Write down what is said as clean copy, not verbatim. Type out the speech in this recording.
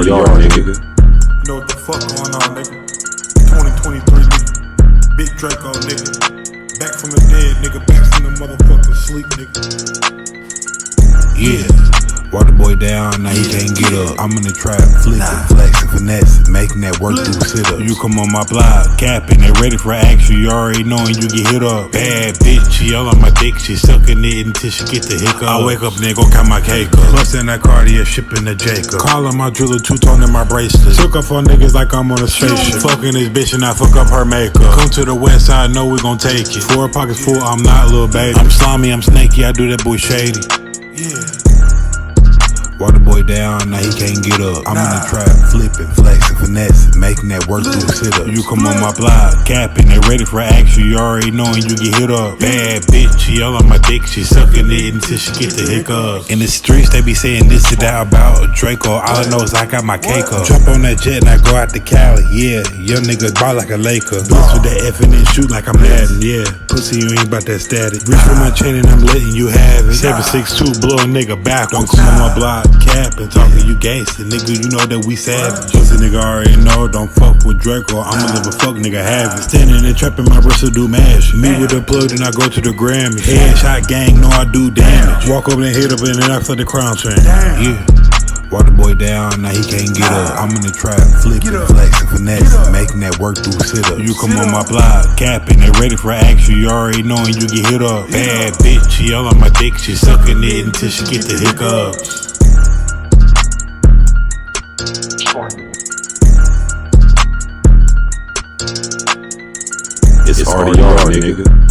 RDR, nigga. You know what the fuck going on, nigga? 2023, nigga. Big Draco, nigga. Back from the dead, nigga. Back from the motherfucking sleep, nigga. Yeah. Water boy down, now he can't get up. I'm in the trap, flipping, flexing, finessing, making that work through sit-ups. You come on my block, capping, they ready for action. You already knowing you get hit up. Bad bitch, she all on my dick, she sucking it until she get the hiccup. I wake up, nigga, go count my cake up. Plus in that Cartier, shipping the Jacob. Calling my driller, two-tone in my bracelet. Took up on niggas like I'm on a spaceship. Fucking this bitch and I fuck up her makeup. Come to the west side, know we gon' take it. 4 pockets full, I'm not little baby. I'm slimy, I'm snaky, I do that boy shady. Yeah. Water boy down, now he can't get up. I'm in the trap, flipping, flexing, finessing, making that work through sit-ups. You come on my block, capping, they ready for action. You already knowing you get hit up. Bad bitch, she all on my dick, she sucking it until she get the hiccups. In the streets, they be saying this and that about Draco. All I know is I got my cake up. Jump on that jet and I go out to Cali. Yeah, young niggas ball like a Laker. Blitz with that effing and shoot like I'm Madden. Yeah, pussy, you ain't about that static. Reach for my chain and I'm letting you have it. 762, blow a nigga backwards. Don't come on my block. Capping, talking you gangster, nigga, you know that we savage. Pussy nigga already know, don't fuck with Draco, I'ma live a fuck nigga have it. Standing and trapping my wrist to do mash. Me with a plug, then I go to the Grammy. Headshot gang, know I do damage. Walk over and hit up and then I flip the crown train. Yeah. Water boy down, now he can't get up. I'm in the trap, flipping, flexing, finessing, making that work through sit-ups. You come on my block, capping, they ready for action. You already knowing you get hit up. Bad bitch, she all on my dick, she sucking it until she get the hiccups. It's RDR, nigga.